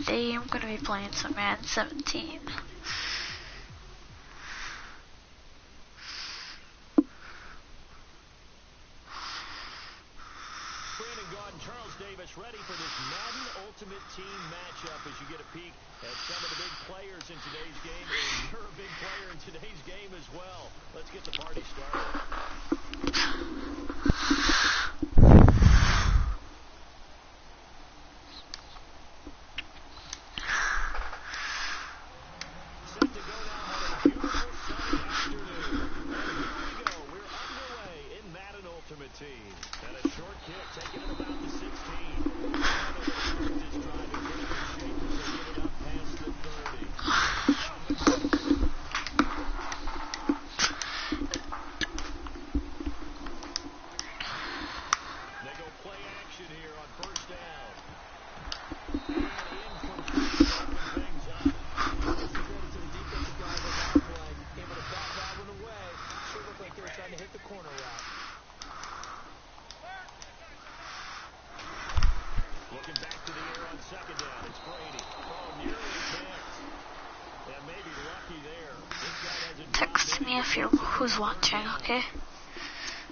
today I'm going to be playing some Madden 17. Charles Davis ready for this Madden Ultimate Team matchup as you get a peek at some of the big players in today's game. And you're a big player in today's game as well. Let's get the party started. Set to go now on a beautiful sunny afternoon. And here we go. We're underway in Madden Ultimate Team. And a short kick taken at about the 16. Text me if you're who's watching, okay?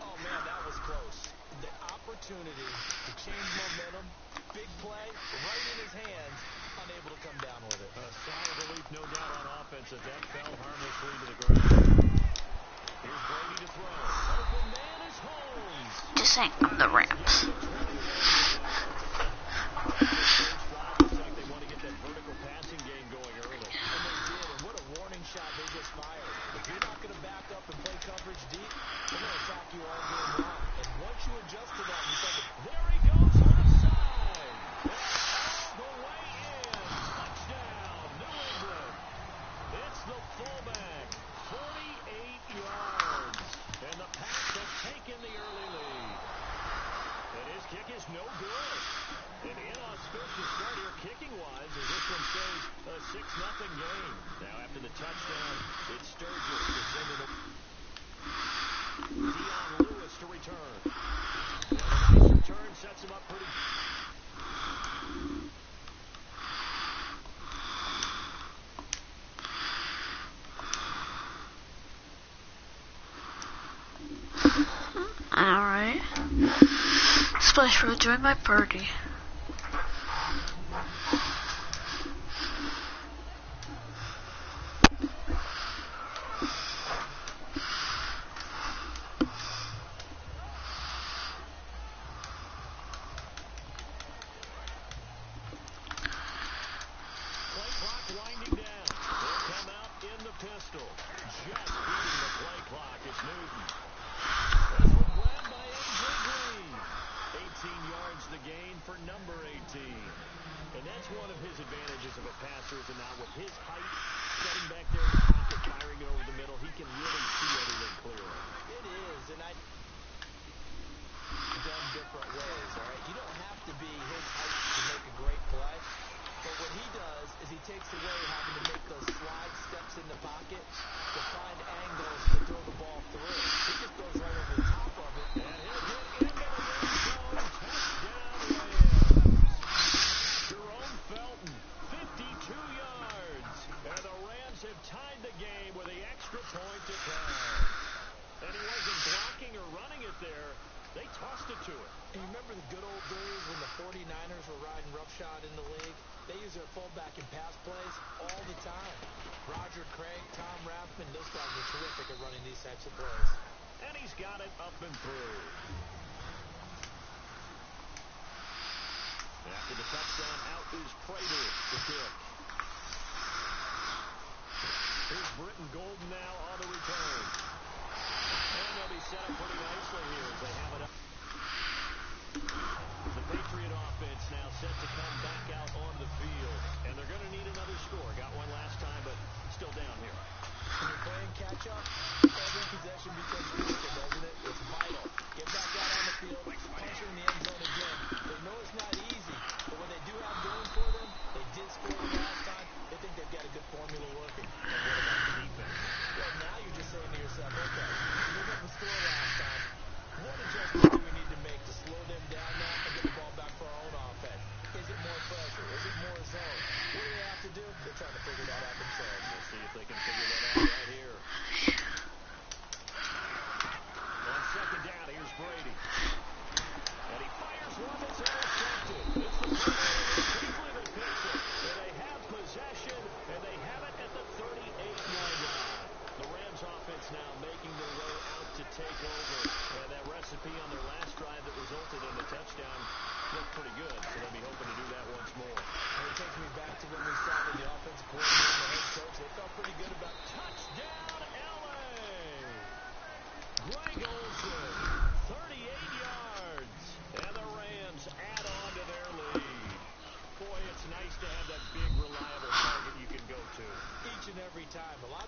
Oh man, that was close. The opportunity to change momentum, big play, right in his hands, unable to come down with it. A sigh of relief, no doubt, on offense as that fell harmlessly to the ground. Here's Brady to throw. Open man is Holmes. Just saying, the Rams. Looks like they want to get that vertical passing game going early. And they did, and what a warning shot they just fired. If you're not going to back up and play coverage deep, they're going to attack you all game long. And once you adjust to that, you said, there he goes, left side. All the way in. Touchdown, New England. It's the fullback, 48 yards. And the Pats have taken the early lead. And his kick is no good. An inauspicious start here kicking-wise as this one stays a 6-0 game. Now after the touchdown, it's Sturgis to send it. Dion Lewis to return. And a nice return sets him up pretty. Alright. Splash Road, join my party. Winding down. They'll come out in the pistol. Just beating the play clock is Newton. This one grabbed by A.J. Green. 18 yards the gain for number 18. And that's one of his advantages of a passer is now with his height, setting back there in the pocket, firing it over the middle, he can really see everything clearly. it is, and I done different ways, all right? You don't have to be his height to make a great play. But what he does is he takes away having to make those slide steps in the pocket to find angles to throw the ball through. He just goes right over the top of it. And he'll get into the red zone. Touchdown Rams. Jerome Felton, 52 yards. And the Rams have tied the game with the extra point to come. And he wasn't blocking or running it there. They tossed it to him. And you remember the good old days when the 49ers were riding roughshod in the league? They use their fullback in pass plays all the time. Roger Craig, Tom Rathman, those guys were terrific at running these types of plays. And he's got it up and through. After the touchdown, out is Prater to kick. Here's Britton Golden now on the return. And they'll be set up pretty nicely here as they have it up. The Patriot offense now set to come back out onto the field. And they're going to need another score. Got one last time, but still down here. When you're playing catch-up, every possession becomes critical, doesn't it? It's vital. Get back out on the field, punch her in the end zone again. They know it's not easy, but what they do have going for them, they did score the last time. They think they've got a good formula working. And what about the defense? Well, now you're just saying to yourself, okay, we got the score last time. What adjustments do we need to make to slow them down now and get the ball back for our own offense? Is it more pressure? Is it more zone?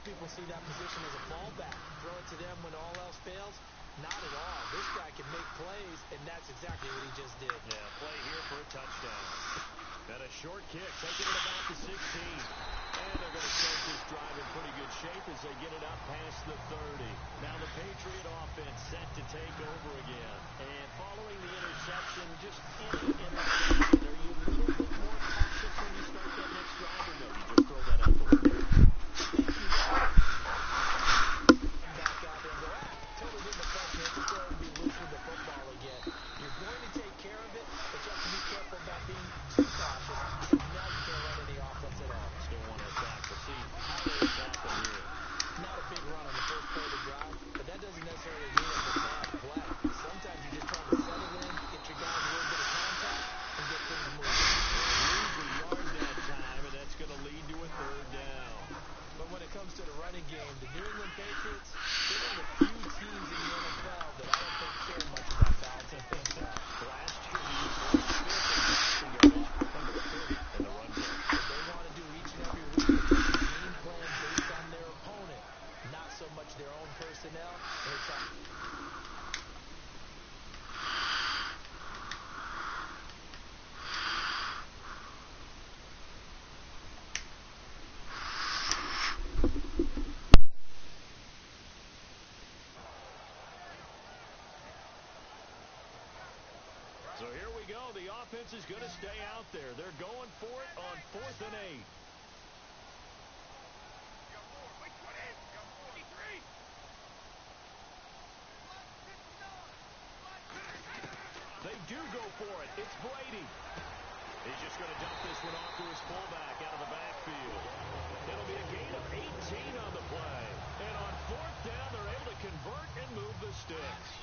people see that position as a fallback. Throw it to them when all else fails. Not at all. This guy can make plays, and that's exactly what he just did. Yeah, play here for a touchdown. And a short kick, taking it about the 16. And they're going to start this drive in pretty good shape as they get it up past the 30. Now the Patriot offense set to take over again. And following the interception, just any interception, are you a little bit more cautious when you start that next drive, or no, you just throw that out the window? Back out there and go, totally didn't affect me. Just go ahead and be loose with the football again. You're going to take care of it, but you have to be careful about being too cautious because now you can't run any offense at all. Still want to attack. We'll see how they attack them here. Not a big run on the first play of the drive, but that doesn't necessarily mean it's a bad play. Sometimes you're just trying to settle in, get your guys a little bit of contact, and get things moving. Lose a yard that time, and that's going to lead to a third down. But when it comes to the running game, the New England Patriots, they're one of the few teams in the NFL that I don't think care much about balancing things out. Last year, he was 25th in passing yards, number 30 in the run game. What they want to do each and every week is make a game plan based on their opponent, not so much their own personnel. And they try. So here we go. The offense is going to stay out there. They're going for it on 4th and 8. They do go for it. It's Brady. He's just going to dump this one off to his fullback out of the backfield. It'll be a gain of 18 on the play. And on 4th down, they're able to convert and move the sticks.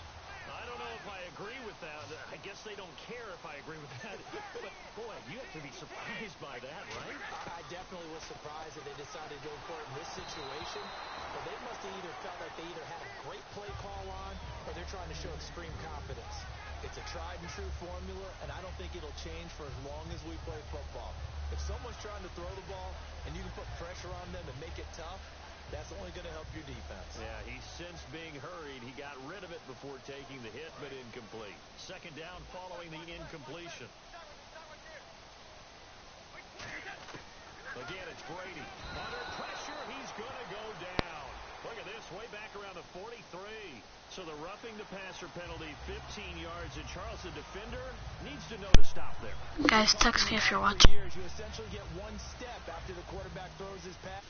I don't know if I agree with that. I guess they don't care if I agree with that. But, boy, you have to be surprised by that, right? I definitely was surprised that they decided to go for it in this situation. But they must have either felt like they either had a great play call on or they're trying to show extreme confidence. It's a tried-and-true formula, and I don't think it'll change for as long as we play football. If someone's trying to throw the ball and you can put pressure on them and make it tough, that's only going to help your defense. Yeah, he sensed being hurried. He got rid of it before taking the hit, but incomplete. 2nd down following the incompletion. Again, it's Brady. Under pressure, he's going to go down. Look at this, way back around the 43. So the roughing the passer penalty, 15 yards, and Charles, the defender, needs to know to stop there. Guys, text me if you're watching. You essentially get one step after the quarterback throws his pass.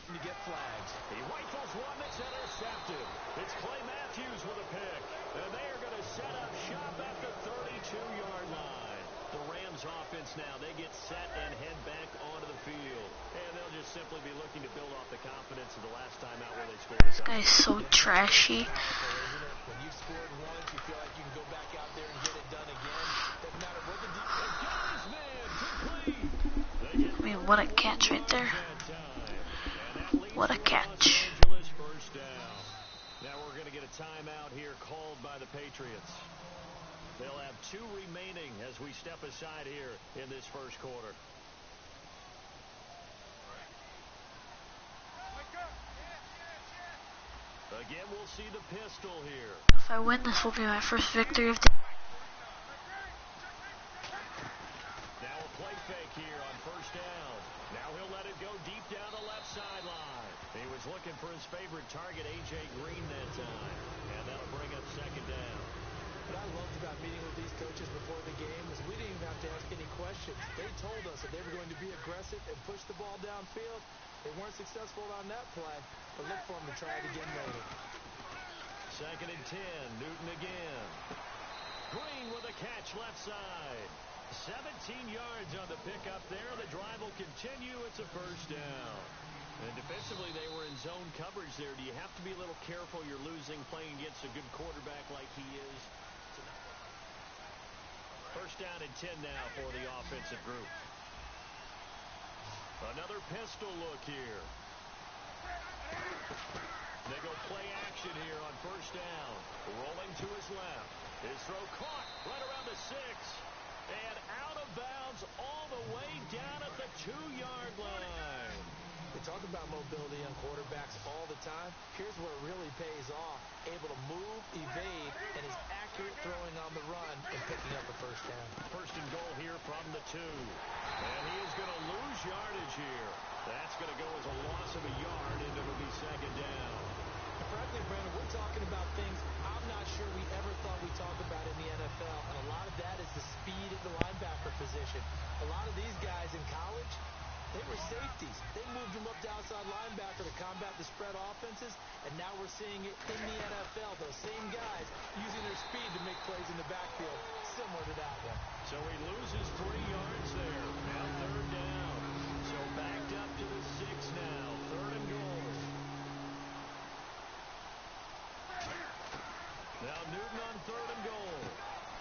To get flags. He rifles one that's intercepted. It's Clay Matthews with a pick. And they are going to set up shop at the 32-yard line. The Rams offense now, they get set and head back onto the field. And they'll just simply be looking to build off the confidence of the last time out where they scored. This guy's so trashy. When you've scored once, you feel like you can go back out there and get it done again. Doesn't matter what the defense. And got his man complete. I mean, what a catch right there. What a catch. First down. Now we're going to get a timeout here called by the Patriots. They'll have 2 remaining as we step aside here in this first quarter. Again, we'll see the pistol here. If I win, this will be my first victory of the... Now a play fake here on 1st down. Now he'll let it go deep down the left sideline. He was looking for his favorite target, A.J. Green, that time. And that'll bring up 2nd down. What I loved about meeting with these coaches before the game is we didn't even have to ask any questions. They told us that they were going to be aggressive and push the ball downfield. They weren't successful on that play, but look for them to try it again later. 2nd and 10. Newton again. Green with a catch left side. 17 yards on the pickup there. The drive will continue. It's a 1st down. And defensively, they were in zone coverage there. Do you have to be a little careful? You're losing playing against a good quarterback like he is. 1st down and 10 now for the offensive group. Another pistol look here. They go play action here on 1st down. Rolling to his left. His throw caught right around the 6. And out of bounds all the way down at the 2-yard line. We talk about mobility on quarterbacks all the time. Here's where it really pays off. Able to move, evade, and is accurate throwing on the run and picking up a first down. First and goal here from the 2. And he is going to lose yardage here. That's going to go as a loss of a yard, and it'll be second down. Frankly, Brandon, we're talking about things I'm not sure we ever thought we'd talk about in the NFL, and a lot of that is the speed at the linebacker position. A lot of these guys in college, they were safeties. They moved them up to outside linebacker to combat the spread offenses, and now we're seeing it in the NFL. Those same guys using their speed to make plays in the backfield, similar to that one. So he loses 3 yards there. Now third down. So backed up to the 6 now. Third and goal. Now Newton on third and goal.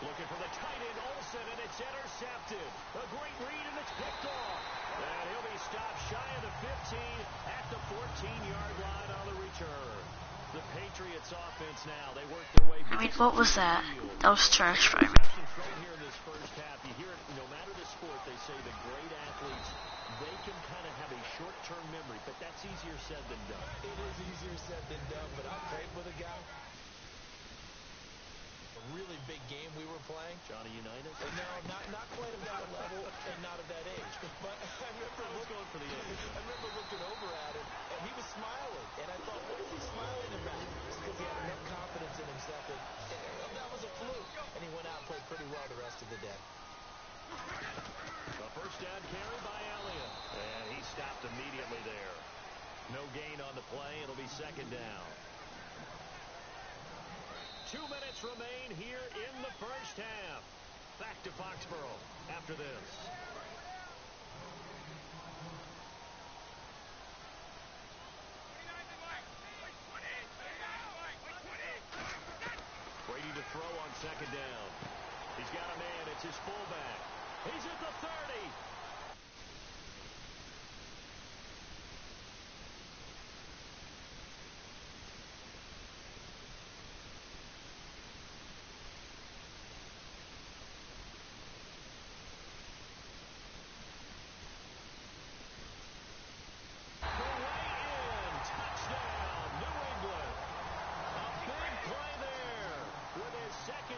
Looking for the tight end, Olsen, and it's intercepted. A great read, and it's picked off. And he'll be stopped shy of the 15 at the 14-yard line on the return. The Patriots offense now, they work their way back. I mean, what was that? That was trash by me. Here in this first half, you hear it, no matter the sport, they say the great athletes, they can kind of have a short-term memory, but that's easier said than done. It is easier said than done, but I played with a guy. A really big game we were playing. Johnny Unitas? No, not quite of that level and not of that age. But I remember looking over at him, and he was smiling. And I thought, what is he smiling about? It's because he had enough confidence in himself that was a fluke. And he went out and played pretty well the rest of the day. A first down carry by Elliott. And he stopped immediately there. No gain on the play. It'll be second down. 2 minutes remain here in the first half. Back to Foxborough after this. Brady to throw on second down. He's got a man. It's his fullback. He's at the 30.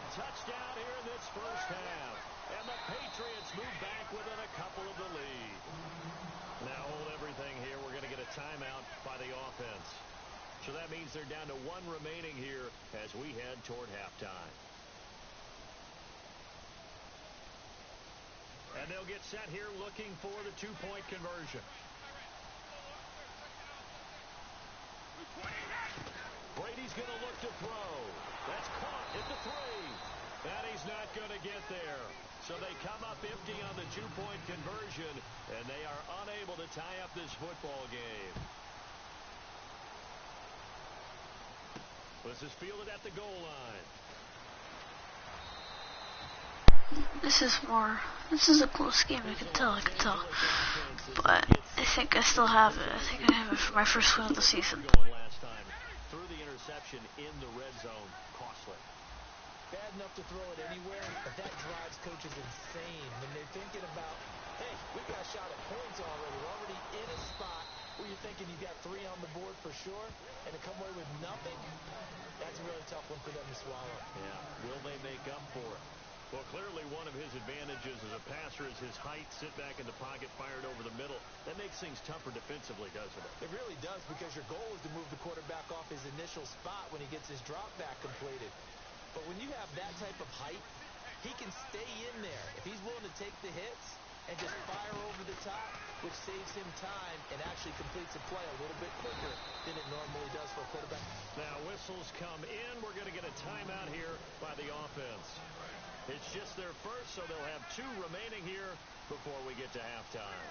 Touchdown here in this first half. And the Patriots move back within a couple of the lead. Now hold everything here. We're going to get a timeout by the offense. So that means they're down to 1 remaining here as we head toward halftime. And they'll get set here looking for the 2-point conversion. Brady's going to look to throw. That's caught at the 3. And he's not going to get there. So they come up empty on the 2-point conversion, and they are unable to tie up this football game. This is fielded at the goal line. This is a close game, I can tell. But I think I still have it. I think I have it for my first win of the season. Last time, threw the interception in the red zone, costly. Bad enough to throw it anywhere, but that drives coaches insane when they're thinking about, hey, we got shot at points already. We're already in a spot where you're thinking you've got 3 on the board for sure, and to come away with nothing, that's a really tough one for them to swallow. Yeah, will they make up for it? Well, clearly one of his advantages as a passer is his height, sit back in the pocket, fired over the middle. That makes things tougher defensively, doesn't it? It really does, because your goal is to move the quarterback off his initial spot when he gets his drop back completed. But when you have that type of height, he can stay in there. If he's willing to take the hits and just fire over the top, which saves him time and actually completes a play a little bit quicker than it normally does for a quarterback. Now whistles come in. We're going to get a timeout here by the offense. It's just their first, so they'll have 2 remaining here before we get to halftime.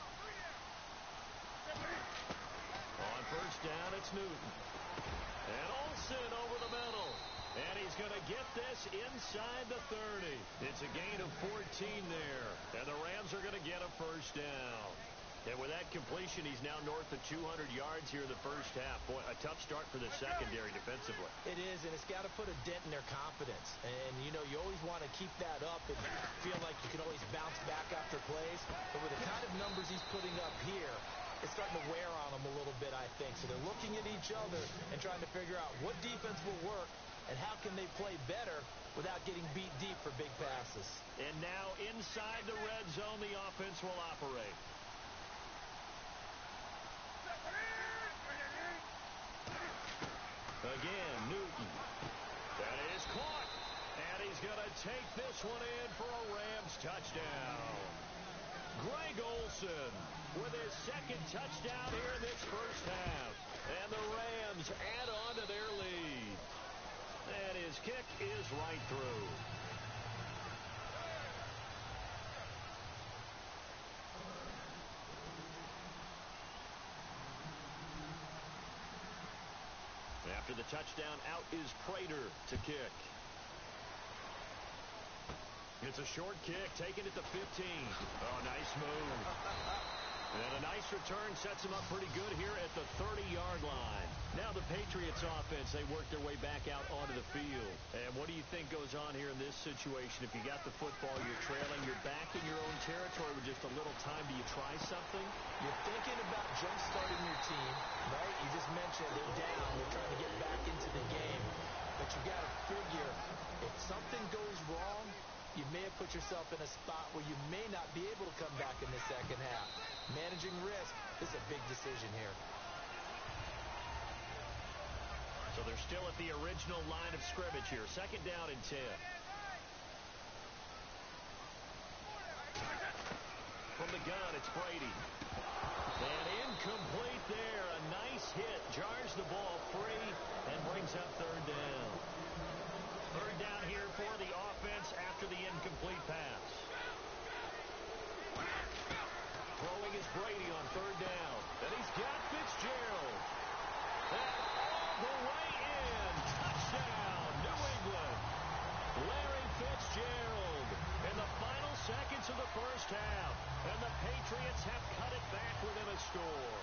On first down, it's Newton. And Olsen over the middle. And he's going to get this inside the 30. It's a gain of 14 there. And the Rams are going to get a first down. And with that completion, he's now north of 200 yards here in the first half. Boy, a tough start for the secondary defensively. It is, and it's got to put a dent in their confidence. And, you know, you always want to keep that up and feel like you can always bounce back after plays. But with the kind of numbers he's putting up here, it's starting to wear on them a little bit, I think. So they're looking at each other and trying to figure out what defense will work and how can they play better without getting beat deep for big passes. And now inside the red zone, the offense will operate. Again, Newton. That is caught. And he's going to take this one in for a Rams touchdown. Greg Olsen with his second touchdown here in this first half. And the Rams add on to their lead. And his kick is right through. After the touchdown, out is Prater to kick. It's a short kick, taking it to 15. Oh, nice move. And a nice return sets him up pretty good here at the 30-yard line. Now the Patriots offense, they work their way back out onto the field. And what do you think goes on here in this situation? If you got the football, you're trailing, you're back in your own territory with just a little time. Do you try something? You're thinking about jump-starting your team, right? You just mentioned they're down. They're trying to get back into the game. But you got to figure if something goes wrong, you may have put yourself in a spot where you may not be able to come back in the second half. Managing risk is a big decision here. So they're still at the original line of scrimmage here. Second down and 10. From the gun, it's Brady. And incomplete there. A nice hit. Jars the ball free and brings up third down. Third down here for the offense after the incomplete pass. Throwing is Brady on third down. And he's got Fitzgerald. And all the way in. Touchdown, New England. Larry Fitzgerald in the final seconds of the first half. And the Patriots have cut it back within a score.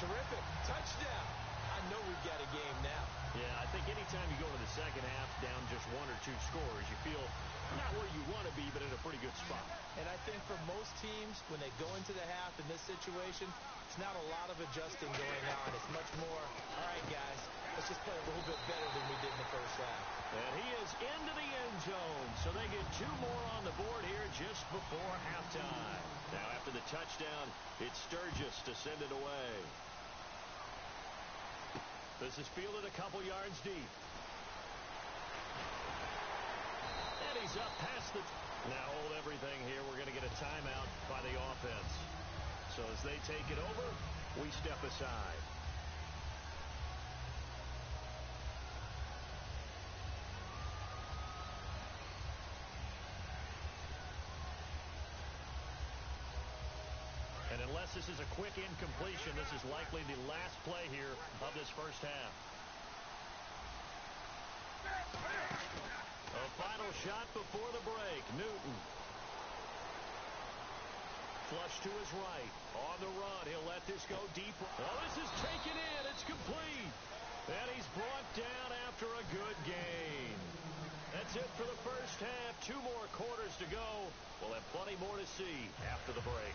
Terrific. Touchdown. I know we've got a game now. Yeah, I think anytime you go to the second half down just one or two scores, you feel not where you want to be, but in a pretty good spot. And I think for most teams, when they go into the half in this situation, it's not a lot of adjusting going on. It's much more, all right, guys, let's just play a little bit better than we did in the first half. And he is into the end zone, so they get two more on the board here just before halftime. Now, after the touchdown, it's Sturgis to send it away. This is fielded a couple yards deep. And he's up past the... Now hold everything here. We're going to get a timeout by the offense. So as they take it over, we step aside. And unless this is a quick incompletion, this is likely the last play here of this first half. A final shot before the break. Newton. Flush to his right. On the run. He'll let this go deep. Oh, this is taken in. It's complete. And he's brought down after a good gain. That's it for the first half. 2 more quarters to go. We'll have plenty more to see after the break.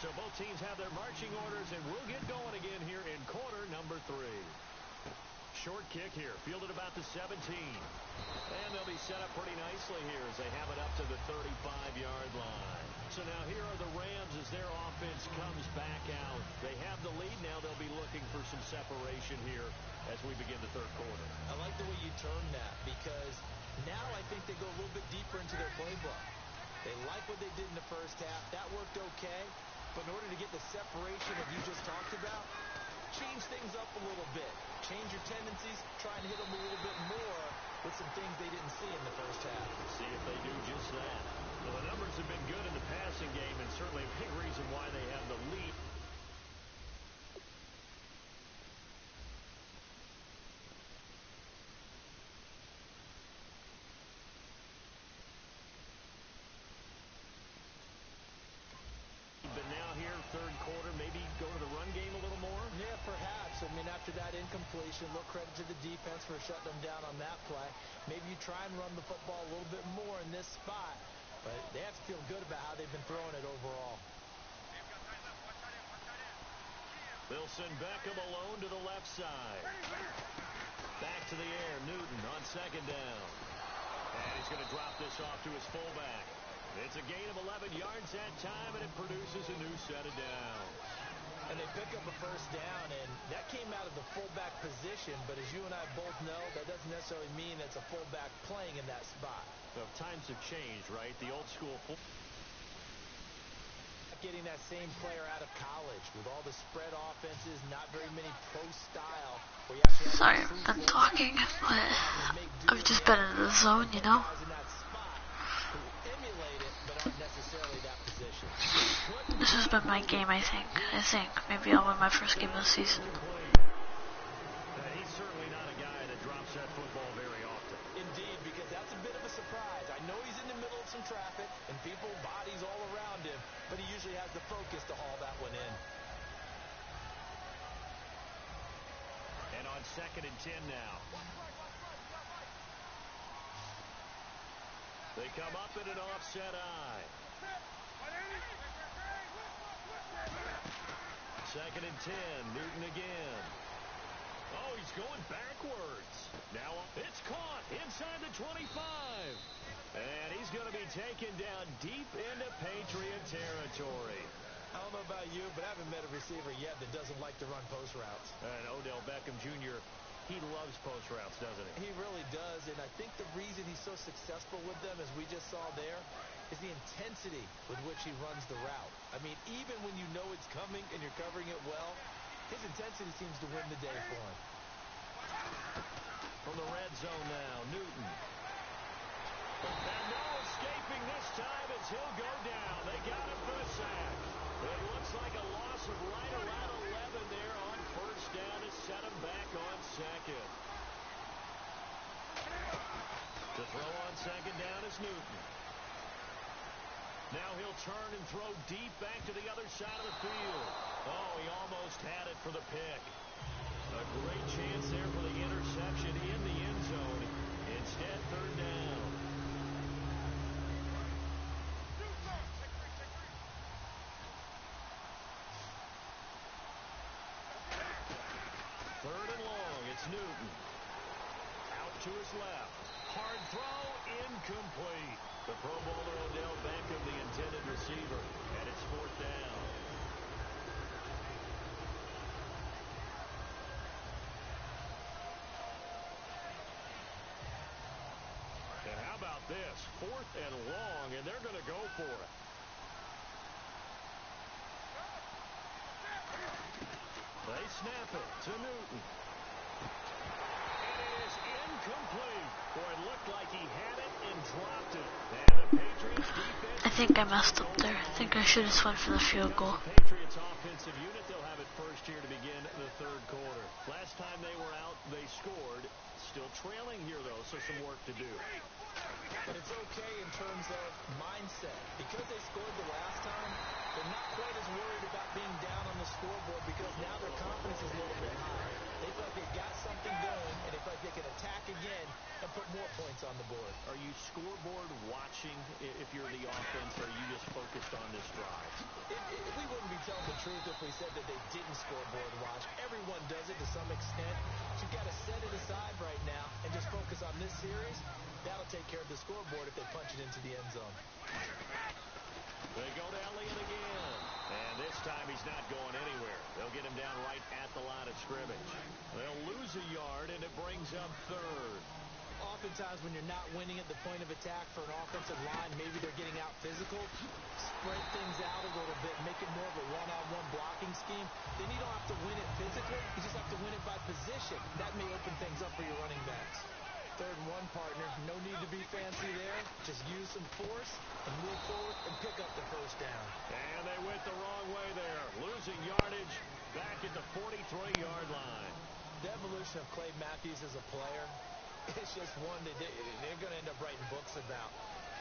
So both teams have their marching orders, and we'll get going again here in quarter number 3. Short kick here, fielded about the 17. And they'll be set up pretty nicely here as they have it up to the 35-yard line. So now here are the Rams as their offense comes back out. They have the lead now. They'll be looking for some separation here as we begin the third quarter. I like the way you term that because now I think they go a little bit deeper into their playbook. They like what they did in the first half. That worked okay. But in order to get the separation that you just talked about, change things up a little bit. Change your tendencies. Try and hit them a little bit more with some things they didn't see in the first half. See if they do just that. Well, the numbers have been good in the passing game, and certainly a big reason why they have the lead. incompletion. Little credit to the defense for shutting them down on that play. Maybe you try and run the football a little bit more in this spot, but they have to feel good about how they've been throwing it overall. They'll send Beckham alone to the left side. Back to the air, Newton on second down. And he's going to drop this off to his fullback. It's a gain of 11 yards that time, and it produces a new set of downs. And they pick up a first down, and that came out of the fullback position. But as you and I both know, that doesn't necessarily mean it's a fullback playing in that spot. Well, times have changed, right? The old school getting that same player out of college with all the spread offenses, not very many pro style. Sorry, I've been talking, but I've just been in the zone, you know. This has been my game, I think. Maybe I'll win my first game of the season. He's certainly not a guy that drops that football very often. Indeed, because that's a bit of a surprise. I know he's in the middle of some traffic and people, bodies all around him, but he usually has the focus to haul that one in. And on 2nd and 10 now. They come up in an offset eye. 2nd and 10, Newton again. Oh, he's going backwards. Now it's caught inside the 25. And he's going to be taken down deep into Patriot territory. I don't know about you, but I haven't met a receiver yet that doesn't like to run post routes. And Odell Beckham Jr., he loves post routes, doesn't he? He really does, and I think the reason he's so successful with them, as we just saw there, is the intensity with which he runs the route. I mean, even when you know it's coming and you're covering it well, his intensity seems to win the day for him. From the red zone now, Newton. And no escaping this time as he'll go down. They got him for a sack. It looks like a loss of right around 11 there on first down to set him back on second. To throw on second down is Newton. Now he'll turn and throw deep back to the other side of the field. Oh, he almost had it for the pick. A great chance there for the interception in the end zone. Instead, third down. Third and long, it's Newton. Out to his left. Hard throw, incomplete. The Pro Bowler Odell Beckham, the intended receiver, and it's fourth down. And how about this? 4th and long, and they're going to go for it. They snap it to Newton. And it is incomplete. Boy, it looked like he had it and dropped it. And the Patriots defense... I think I messed up there. I think I should have went for the field goal. The Patriots offensive unit, they'll have it first here to begin the third quarter. Last time they were out, they scored. Still trailing here, though, so some work to do. And it's okay in terms of mindset. Because they scored the last time, they're not quite as worried about being down on the scoreboard because now their confidence is a little bit higher. They feel like they've got something going, and they feel like they can attack again and put more points on the board. Are you scoreboard watching if you're the offense, or are you just focused on this drive? We wouldn't be telling the truth if we said that they didn't scoreboard watch. Everyone does it to some extent. But you've got to set it aside right now and just focus on this series. That'll take care of the scoreboard if they punch it into the end zone. They go to Elliott again. And this time he's not going anywhere. They'll get him down right at the line of scrimmage. They'll lose a yard, and it brings up third. Oftentimes when you're not winning at the point of attack for an offensive line, maybe they're getting out physical, spread things out a little bit, make it more of a one-on-one blocking scheme. Then you don't have to win it physically. You just have to win it by position. That may open things up for your running backs. 3rd and 1, partner. No need to be fancy there. Just use some force and move forward and pick up the first down. And they went the wrong way there. Losing yardage back at the 43-yard line. The evolution of Clay Matthews as a player, it's just one that they're going to end up writing books about.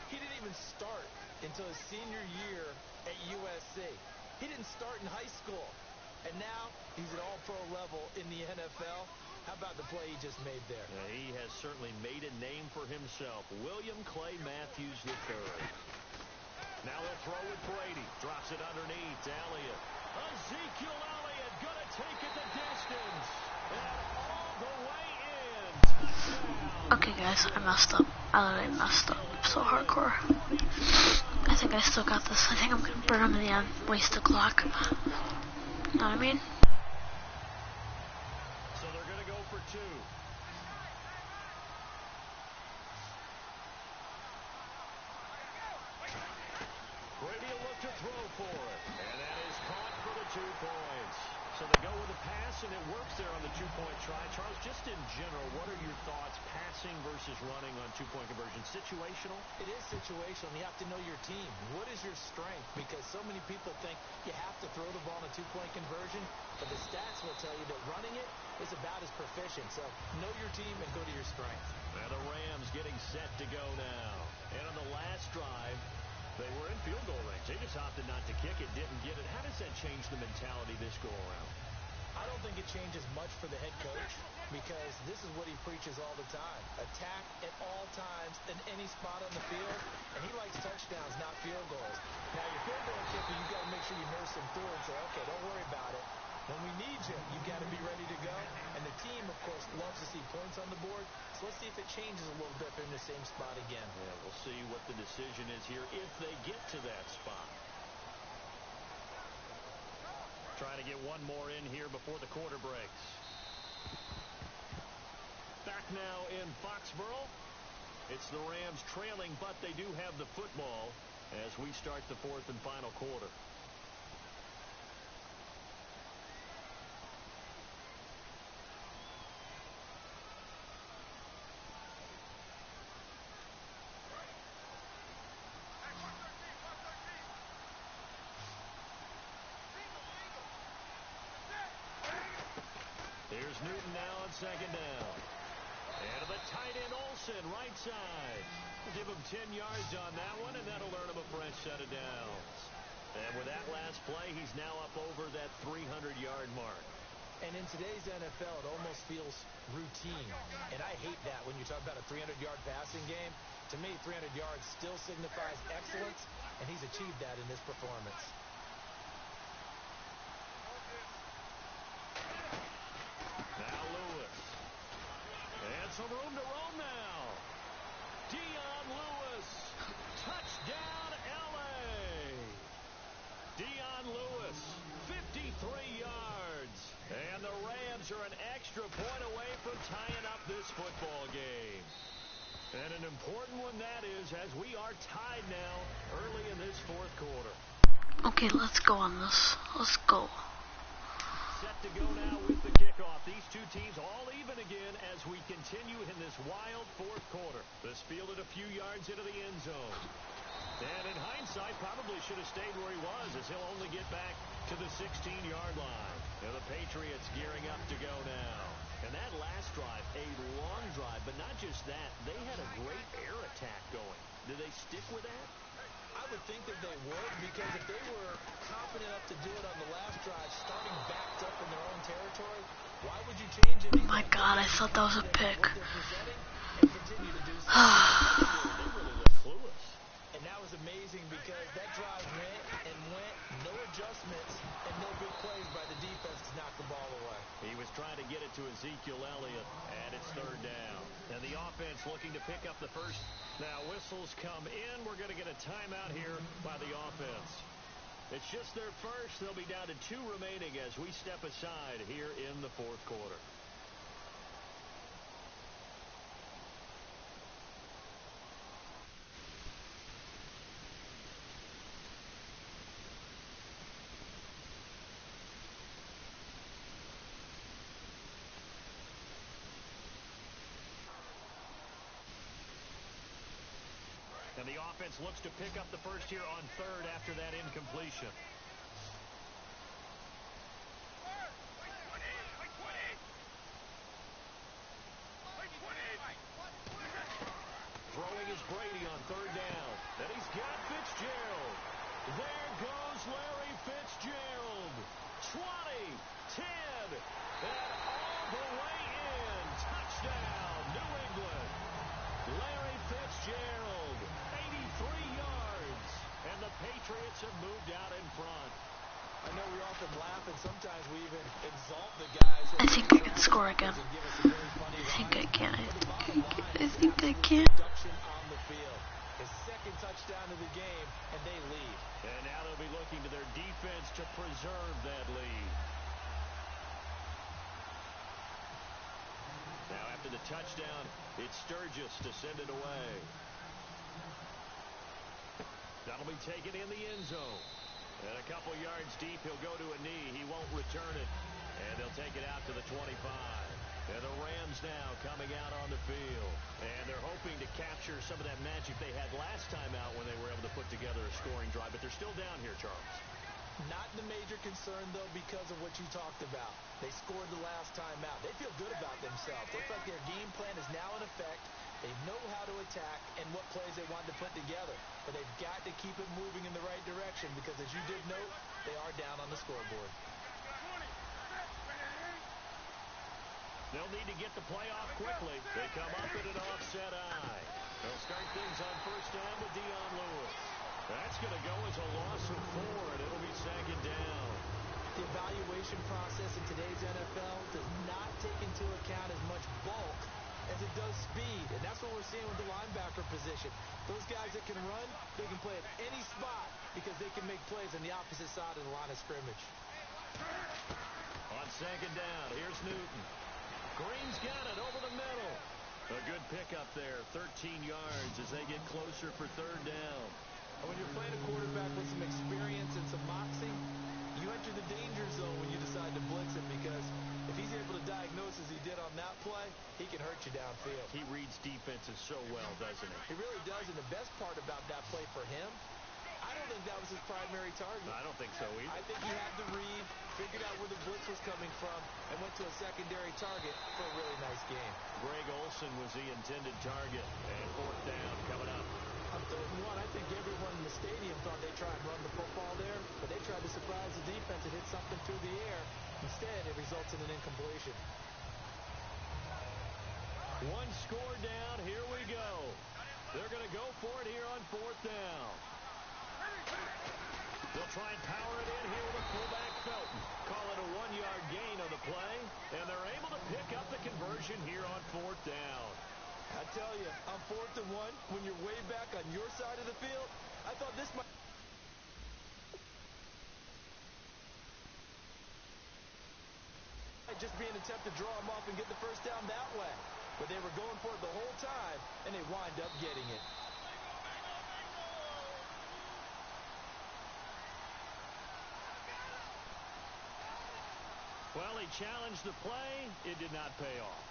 He didn't even start until his senior year at USC. He didn't start in high school. And now he's at all-pro level in the NFL. How about the play he just made there? He has certainly made a name for himself. William Clay Matthews III. Now they'll throw with Brady. Drops it underneath to Elliott. Ezekiel Elliott going to take it the distance. And all the way in. Touchdown. Okay, guys, I messed up. I literally messed up so hardcore. I think I still got this. I think I'm going to burn him in the end. Waste the clock. You know what I mean? So they're going to go for two. Brady will look to throw for it. And that is caught for the 2 points. So they go with a pass, and it works there on the 2-point try. Charles, just in general, what are your thoughts passing versus running on 2-point conversion? Situational? It is situational. You have to know your team. What is your strength? Because so many people think you have to throw the ball in a 2-point conversion, but the stats will tell you that running it is about as proficient. So know your team and go to your strength. And the Rams getting set to go now. And on the last drive, they were in field goal range. They just opted not to kick it, didn't get it. How does that change the mentality this go-around? I don't think it changes much for the head coach because this is what he preaches all the time. Attack at all times in any spot on the field, and he likes touchdowns, not field goals. Now, your field goal kicker, you've got to make sure you nurse him through and say, okay, don't worry about it. When we need you, you've got to be ready to go. And the team, of course, loves to see points on the board. So let's see if it changes a little bit in the same spot again. Yeah, we'll see what the decision is here if they get to that spot. Trying to get one more in here before the quarter breaks. Back now in Foxborough. It's the Rams trailing, but they do have the football as we start the 4th and final quarter. Here's Newton now on 2nd down. And to the tight end, Olsen, right side. We'll give him 10 yards on that one, and that'll earn him a fresh set of downs. And with that last play, he's now up over that 300-yard mark. And in today's NFL, it almost feels routine. And I hate that when you talk about a 300-yard passing game. To me, 300 yards still signifies excellence, and he's achieved that in this performance. Now Lewis. And some room to roam now. Dion Lewis. Touchdown, L.A. Dion Lewis, 53 yards. And the Rams are an extra point away from tying up this football game. And an important one that is, as we are tied now early in this 4th quarter. Okay, let's go on this. Let's go. Set to go now with the kickoff. These two teams all even again as we continue in this wild 4th quarter. This fielded a few yards into the end zone. And in hindsight, probably should have stayed where he was as he'll only get back to the 16-yard line. And the Patriots gearing up to go now. And that last drive, a long drive, but not just that. They had a great air attack going. Do they stick with that? I would think that they would, because if they were confident enough to do it on the last drive, starting backed up in their own territory, why would you change it? My God, I thought that was a pick. And continue to do so. They really look clueless. And that was amazing because that drive went and went, no adjustments, and no big plays by the defense to knock the ball away. He was trying to get it to Ezekiel Elliott, and it's 3rd down. And the offense looking to pick up the first. Now whistles come in. We're going to get a timeout here by the offense. It's just their first. They'll be down to 2 remaining as we step aside here in the 4th quarter. And the offense looks to pick up the first here on 3rd after that incompletion. Throwing is Brady on 3rd down. And he's got Fitzgerald. There goes Larry Fitzgerald. 20, Colts have moved out in front. I know we often laugh and sometimes we even exalt the guys. I think I can score again. I think I can. I think I can. Production on the field. His second touchdown of the game, and they lead. And now they'll be looking to their defense to preserve that lead. Now after the touchdown, it's Sturgis to send it away. That'll be taken in the end zone. And a couple yards deep, he'll go to a knee. He won't return it. And they'll take it out to the 25. And the Rams now coming out on the field. And they're hoping to capture some of that magic they had last time out when they were able to put together a scoring drive. But they're still down here, Charles. Not the major concern, though, because of what you talked about. They scored the last time out. They feel good about themselves. Looks like their game plan is now in effect. They know how to attack and what plays they want to put together. But they've got to keep it moving in the right direction because, as you did note, they are down on the scoreboard. They'll need to get the play off quickly. They come up in an offset eye. They'll start things on first down with Dion Lewis. That's going to go as a loss of 4, and it'll be second down. The evaluation process in today's NFL does not take into account as much bulk as it does speed, and that's what we're seeing with the linebacker position. Those guys that can run, they can play at any spot because they can make plays on the opposite side of the line of scrimmage. On second down, here's Newton. Green's got it over the middle. A good pickup there, 13 yards as they get closer for third down. And when you're playing a quarterback with some experience and some moxie, you enter the danger zone when you decide to blitz him because if he's able to diagnose as he did on that play, he can hurt you downfield. He reads defenses so well, doesn't he? He really does, and the best part about that play for him, I don't think that was his primary target. I don't think so either. I think he had the read, figured out where the blitz was coming from, and went to a secondary target for a really nice game. Greg Olsen was the intended target, and fourth down coming up. On 3rd and 1, I think everyone in the stadium thought they'd try and run the football there, but they tried to surprise the defense and hit something through the air. Instead, it results in an incompletion. One score down. Here we go. They're going to go for it here on 4th down. They'll try and power it in here with a fullback Felton. Call it a 1-yard gain on the play, and they're able to pick up the conversion here on 4th down. I tell you, on 4th and 1, when you're way back on your side of the field, I thought this might just be an attempt to draw them off and get the first down that way. But they were going for it the whole time, and they wind up getting it. Well, he challenged the play. It did not pay off.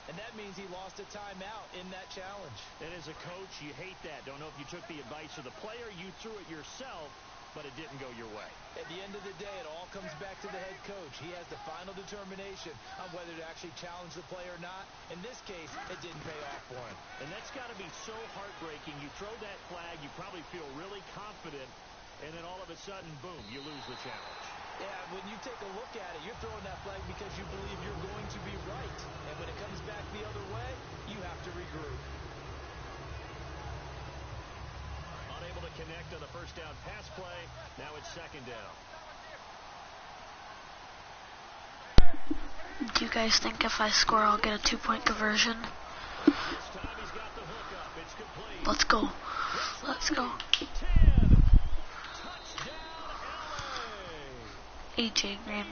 And that means he lost a timeout in that challenge. And as a coach, you hate that. Don't know if you took the advice of the player. You threw it yourself, but it didn't go your way. At the end of the day, it all comes back to the head coach. He has the final determination on whether to actually challenge the play or not. In this case, it didn't pay off for him. And that's got to be so heartbreaking. You throw that flag, you probably feel really confident, and then all of a sudden, boom, you lose the challenge. Yeah, when you take a look at it, you're throwing that flag because you believe you're going to be right. And when it comes back the other way, you have to regroup. Unable to connect on the first down pass play. Now it's second down. Do you guys think if I score, I'll get a 2-point conversion? This time he's got the hook up. It's complete. Let's go. Let's go. 10. Touchdown, LA. AJ Green.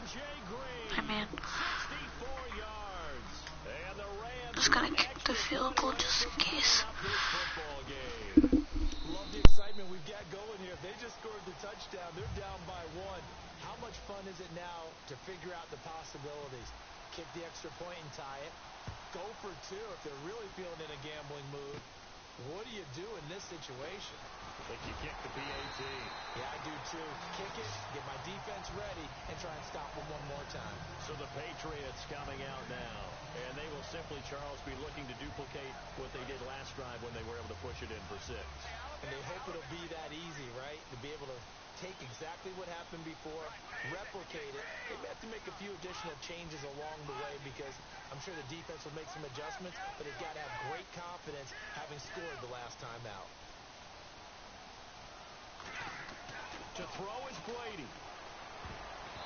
Hi, man. 64 yards. And the Rams Just gonna kick the field goal just in case. Love the excitement we've got going here. If they just scored the touchdown, they're down by 1. How much fun is it now to figure out the possibilities? Kick the extra point and tie it. Go for 2 if they're really feeling in a gambling mood. What do you do in this situation? I think you kick the PAT. Yeah, I do too. Kick it, get my defense ready, and try and stop them one more time. So the Patriots coming out now. And they will simply, Charles, be looking to duplicate what they did last drive when they were able to push it in for 6. And they hope it'll be that easy, right? To be able to take exactly what happened before, replicate it. They may have to make a few additional changes along the way because I'm sure the defense will make some adjustments, but they've got to have great confidence having scored the last time out. To throw is Brady.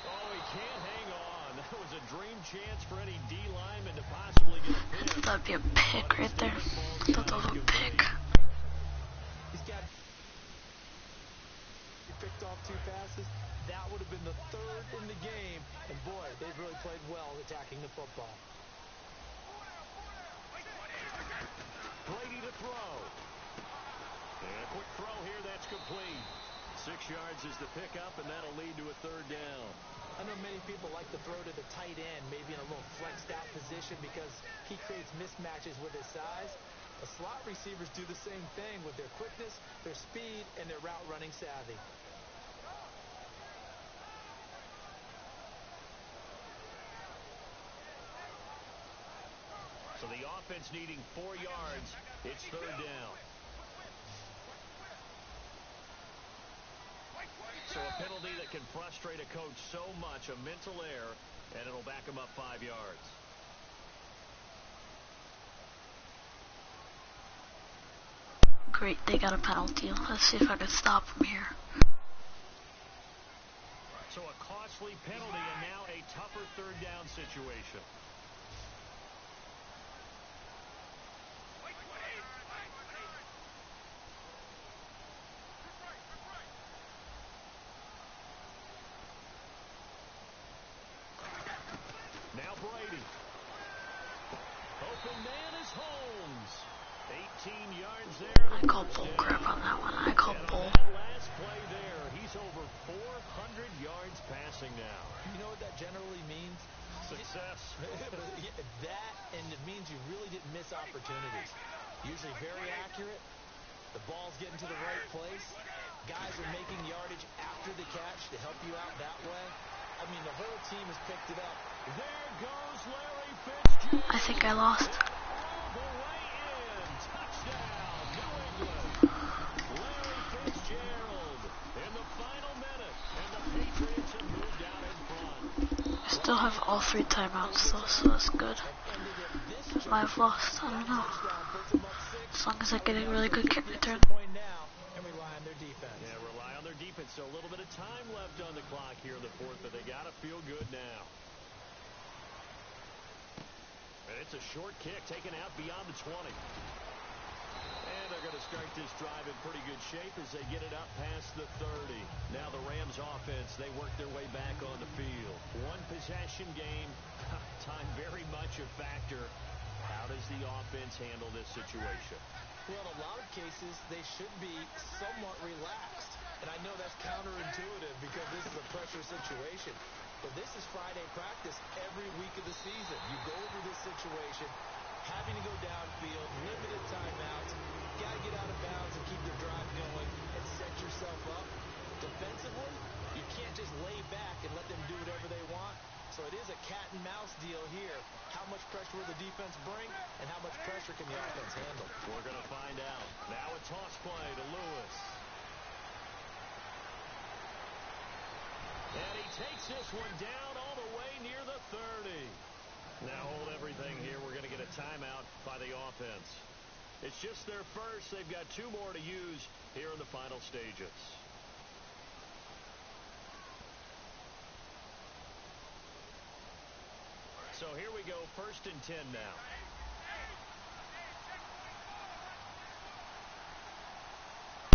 Oh, he can't hang on. That was a dream chance for any D lineman to possibly get a I pick. thought that'd be a pick right there. I thought that was a pick. He's got... He picked off 2 passes. That would have been the 3rd in the game. And boy, they've really played well attacking the football. Brady to throw. And a quick throw here, that's complete. 6 yards is the pickup, and that'll lead to a 3rd down. I know many people like to throw to the tight end, maybe in a little flexed out position because he creates mismatches with his size. The slot receivers do the same thing with their quickness, their speed, and their route running savvy. So the offense needing 4 yards. It's 3rd down. So a penalty that can frustrate a coach so much, a mental error, and it'll back him up 5 yards. Great, they got a penalty. Let's see if I can stop them here. So a costly penalty and now a tougher 3rd down situation. Now Brady. Open man is Holmes. 18 yards there. I call bull crap on that one. I call bull. And on that last play there, he's over 400 yards passing now. You know what that generally means? Success. That, and it means you really didn't miss opportunities. Usually very accurate. The ball's getting to the right place. Guys are making yardage after the catch to help you out that way. I mean, the whole team has picked it up. There goes Larry Fitzgerald. I think I lost. All the way in. Touchdown, New England. Larry Fitzgerald in the final minute, and the Patriots have moved out in front. I still have all 3 timeouts though, so that's good. I might have lost. I don't know. As long as I get a really good kick return. Yeah, rely on their defense. So a little bit of time left on the clock here in the 4th, but they got to feel good now. And it's a short kick taken out beyond the 20. And they're going to start this drive in pretty good shape as they get it up past the 30. Now the Rams offense, they work their way back on the field. 1 possession game, time very much a factor. How does the offense handle this situation? Well, in a lot of cases, they should be somewhat relaxed. And I know that's counterintuitive because this is a pressure situation. But this is Friday practice every week of the season. You go over this situation, having to go downfield, limited timeouts, got to get out of bounds and keep the drive going and set yourself up. Defensively, you can't just lay back and let them do whatever they want. So it is a cat and mouse deal here. How much pressure will the defense bring, and how much pressure can the offense handle? We're going to find out. Now a toss play to Lewis. And he takes this one down all the way near the 30. Now hold everything here. We're going to get a timeout by the offense. It's just their first. They've got 2 more to use here in the final stages. So here we go, 1st and 10 now.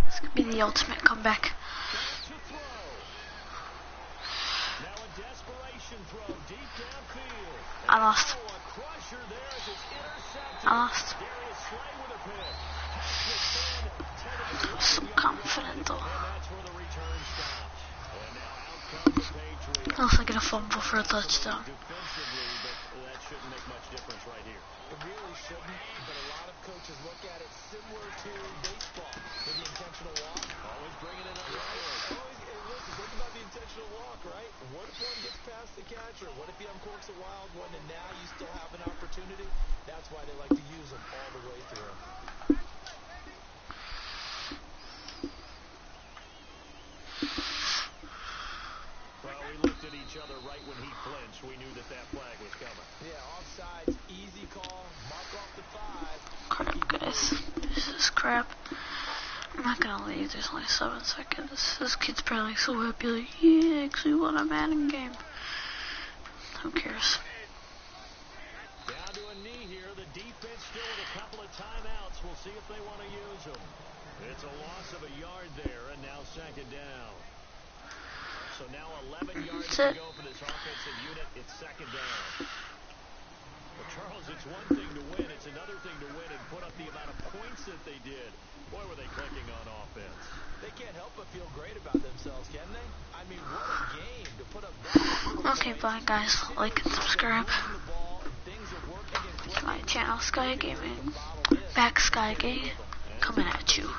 This could be the ultimate comeback. To throw. Now a desperation throw deep downfield. I lost. Oh, a crusher there as it's intercepted. I lost. Darius Slay with a pick. I'm so confident though. And that's where the return stops. And now out come the Patriots. Unless I get a fumble for a touchdown. Defensively, but that shouldn't make much difference right here. It really shouldn't, but a lot of coaches look at it similar to baseball with the intentional walk. Always bringing it up. Always, and listen, think about the intentional walk, right? What if one gets past the catcher? What if he uncorks a wild one and now you still have an opportunity? That's why they like to use them all the way through. Well, we looked at each other right when he flinched. We knew that that flag was coming. Yeah, offsides, easy call, mark off the 5. Crap, guys. This is crap. not gonna leave, there's only 7 seconds. This kid's probably so happy, like, yeah, actually won a Madden game. Who cares? Down to a knee here. The defense still with a couple of timeouts. We'll see if they want to use them. It's a loss of a yard there, and now 2nd down. So now 11 yards to go for this offensive unit. It's 2nd down. Well, Charles, it's one thing to win. It's another thing to win and put up the amount of points that they did. Boy, were they clicking on offense. They can't help but feel great about themselves, can they? I mean, what a game to put up that. Okay, bye guys. Like and subscribe to my channel, Sky Gaming. Back Sky Gaming, coming at you.